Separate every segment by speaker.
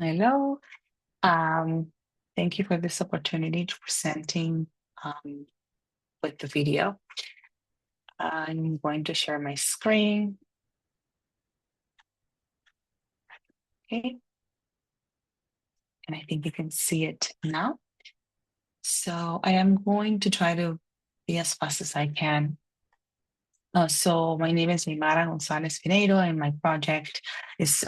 Speaker 1: Hello. Thank you for this opportunity to presenting with the video. I'm going to share my screen. Okay. And I think you can see it now. So I am going to try to be as fast as I can. So my name is Neymara Gonzalez Pinedo, and my project is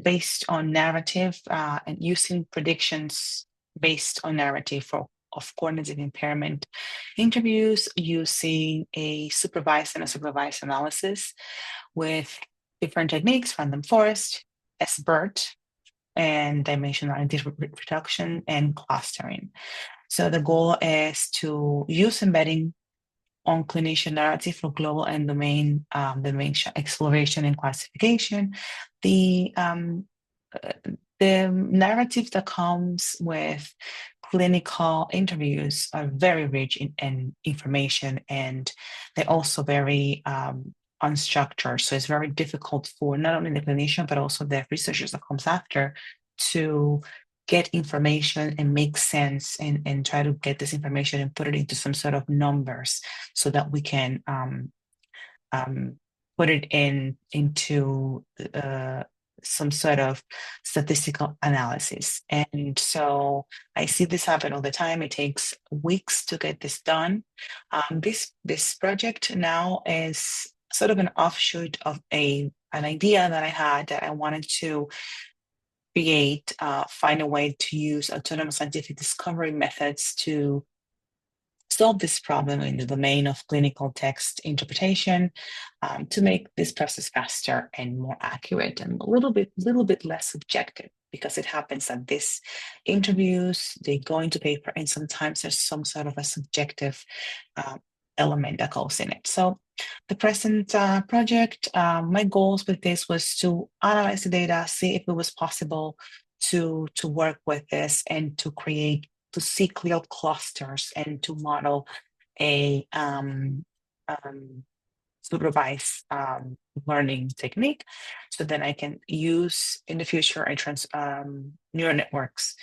Speaker 1: based on narrative and using predictions based on narrative of cognitive impairment interviews using a supervised and unsupervised analysis with different techniques, random forest, SBERT, and dimensionality reduction and clustering. So the goal is to use embedding on clinician narrative for global and domain exploration and classification. The narrative that comes with clinical interviews are very rich in information, and they're also very unstructured. So it's very difficult for not only the clinician, but also the researchers that comes after to get information and make sense and try to get this information and put it into some sort of numbers so that we can put it into some sort of statistical analysis. And so I see this happen all the time. It takes weeks to get this done. This project now is sort of an offshoot of an idea that I had that I wanted to create, find a way to use autonomous scientific discovery methods to solve this problem in the domain of clinical text interpretation, to make this process faster and more accurate and a little bit less subjective, because it happens that these interviews, they go into paper and sometimes there's some sort of a subjective element that goes in it. So the present project, my goals with this was to analyze the data, see if it was possible to work with this and to see clear clusters and to model a supervised learning technique, so then I can use in the future neural networks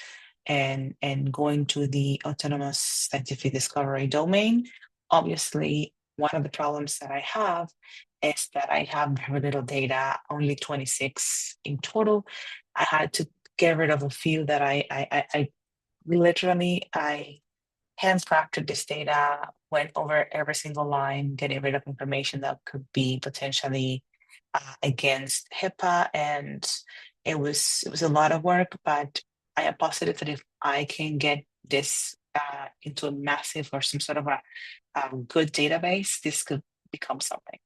Speaker 1: and going to the autonomous scientific discovery domain. Obviously, one of the problems that I have is that I have very little data, only 26 in total. I had to get rid of a few that I literally handcrafted this data, went over every single line, getting rid of information that could be potentially against HIPAA, and it was a lot of work. But I am positive that if I can get this into a massive or some sort of a good database, this could become something.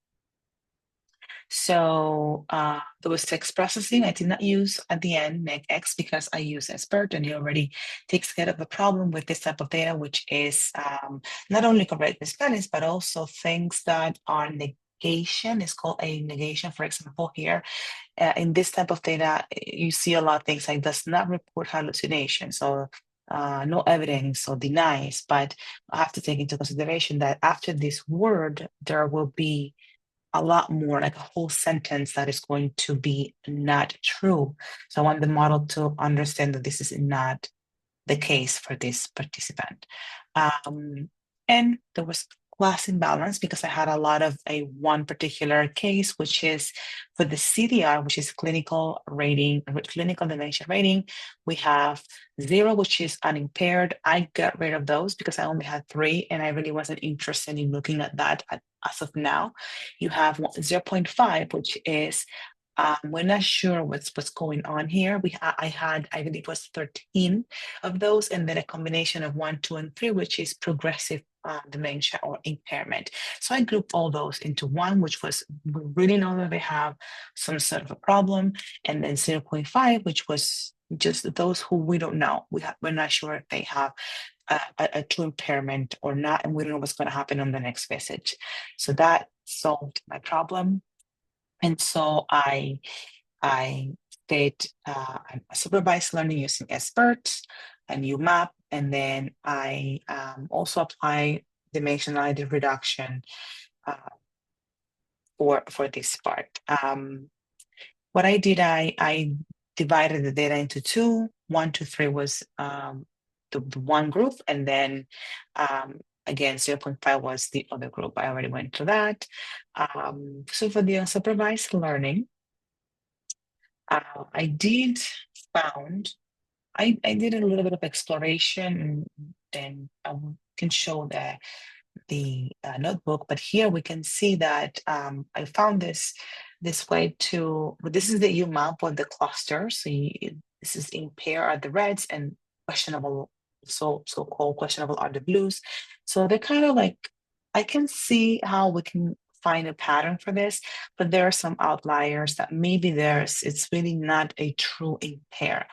Speaker 1: So there was text processing. I did not use at the end NegX because I use SBERT, and it already takes care of the problem with this type of data, which is not only correct Spanish, but also things that are negation. It's called a negation. For example, here in this type of data, you see a lot of things like does not report hallucinations or no evidence or denies, but I have to take into consideration that after this word, there will be a lot more, like a whole sentence that is going to be not true. So I want the model to understand that this is not the case for this participant. And there was class imbalance because I had a lot of one particular case, which is for the CDR, which is clinical dementia rating. We have 0, which is unimpaired. I got rid of those because I only had 3, and I really wasn't interested in looking at that as of now. You have 0.5, which is we're not sure what's going on here. I believe it was 13 of those, and then a combination of 1, 2, and 3, which is progressive dementia or impairment. So I grouped all those into one, which was we really know that they have some sort of a problem, and then 0.5, which was just those who we don't know. We're not sure if they have a true impairment or not, and we don't know what's going to happen on the next visit. So that solved my problem. And so I did supervised learning using SBERT, a new map, and then I also apply dimensionality reduction for this part. What I did, I divided the data into two. 1, 2, 3 was the one group, and then again 0.5 was the other group. I already went through that. So for the unsupervised learning, I did found I did a little bit of exploration, and then I can show the notebook, but here we can see that I found this way to, but this is the U map of the cluster. So this is impair are the reds and questionable, so-called questionable are the blues. So they're kind of like, I can see how we can find a pattern for this, but there are some outliers that maybe it's really not a true impair.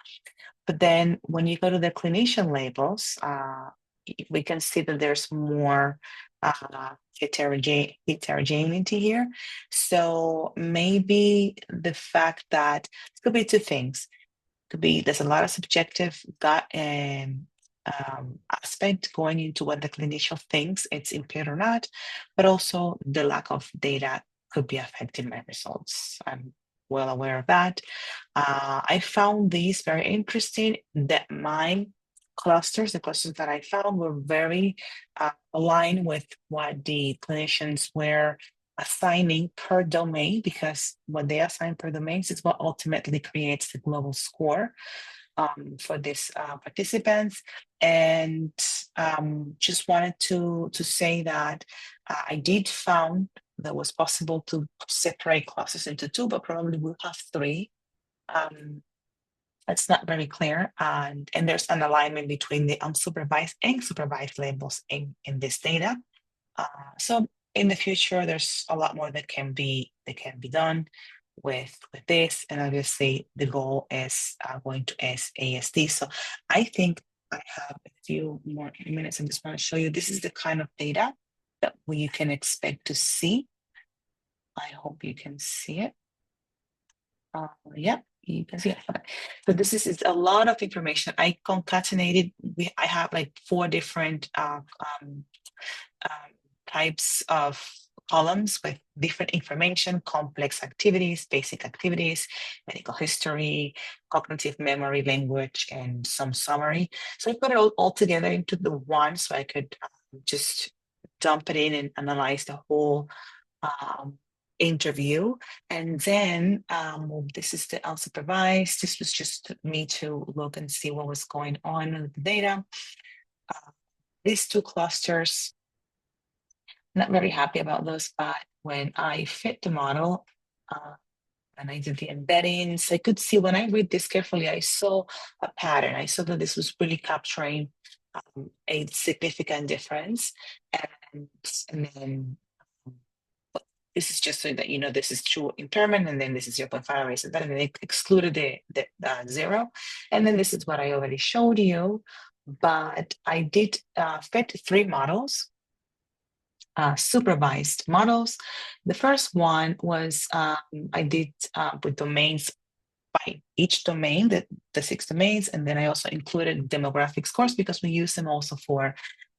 Speaker 1: But then when you go to the clinician labels, we can see that there's more heterogeneity here. So maybe the fact that it could be two things. Could be there's a lot of subjective aspect going into what the clinician thinks it's impaired or not, but also the lack of data could be affecting my results. I'm well aware of that. I found these very interesting, that my clusters, the clusters that I found were very aligned with what the clinicians were assigning per domain, because what they assign per domains is what ultimately creates the global score for these participants. And just wanted to say that I did found that was possible to separate classes into two, but probably we'll have three. It's not very clear, and there's an alignment between the unsupervised and supervised labels in this data. So in the future, there's a lot more that can be done with this, and obviously the goal is going to ASD. So I think I have a few more minutes. I'm just going to show you. This is the kind of data that you can expect to see. I hope you can see it. Yeah, you can see it. Okay. So this is a lot of information. I concatenated. I have like 4 different types of columns with different information, complex activities, basic activities, medical history, cognitive memory, language, and some summary. So I put it all together into the one, so I could just dump it in and analyze the whole interview. And then this is the unsupervised. This was just me to look and see what was going on with the data. These 2 clusters, not very happy about those, but when I fit the model and I did the embeddings, I could see, when I read this carefully, I saw a pattern. I saw that this was really capturing a significant difference. And then this is just so that you know this is true impairment, and then this is 0.5 erase and then it excluded the 0. And then this is what I already showed you, but I did fit 3 models. Supervised models. The first one was I did with domains by each domain, the 6 domains, and then I also included demographic scores because we use them also for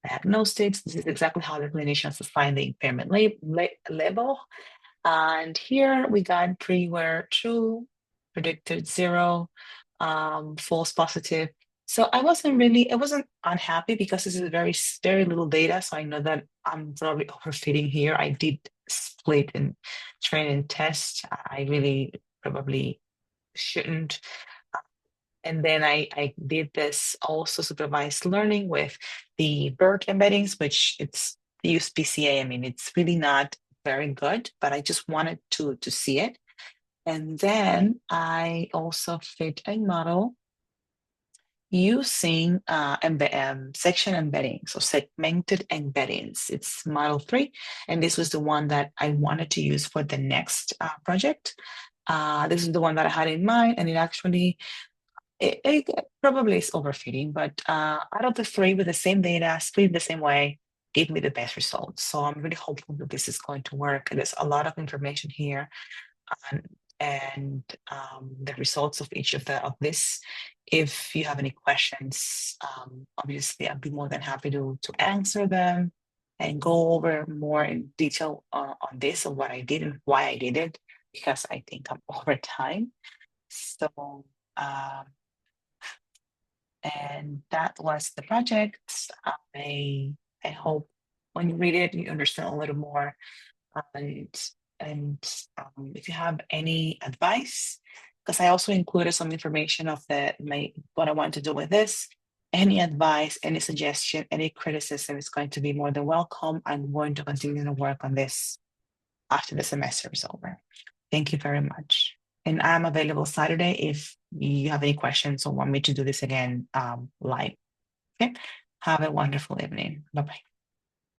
Speaker 1: diagnostics. This is exactly how the clinicians assign the impairment label. And here we got pre-were true, predicted 0, false positive. So I wasn't unhappy because this is very little data. So I know that I'm probably overfitting here. I did split and train and test. I really probably shouldn't. And then I did this also supervised learning with the BERT embeddings, which it's use PCA. I mean, it's really not very good, but I just wanted to see it. And then I also fit a model using section embedding, so segmented embeddings. It's model 3, and this was the one that I wanted to use for the next project. This is the one that I had in mind, and it probably is overfitting, but out of the 3 with the same data, split the same way, gave me the best results. So I'm really hopeful that this is going to work. There's a lot of information here, and the results of each of this. If you have any questions, obviously I'd be more than happy to answer them and go over more in detail on this, and what I did and why I did it, because I think I'm over time. So And that was the project. I hope when you read it, you understand a little more. And if you have any advice, because I also included some information of what I want to do with this. Any advice, any suggestion, any criticism is going to be more than welcome. I'm going to continue to work on this after the semester is over. Thank you very much. And I'm available Saturday if you have any questions or want me to do this again live. Okay. Have a wonderful evening. Bye-bye.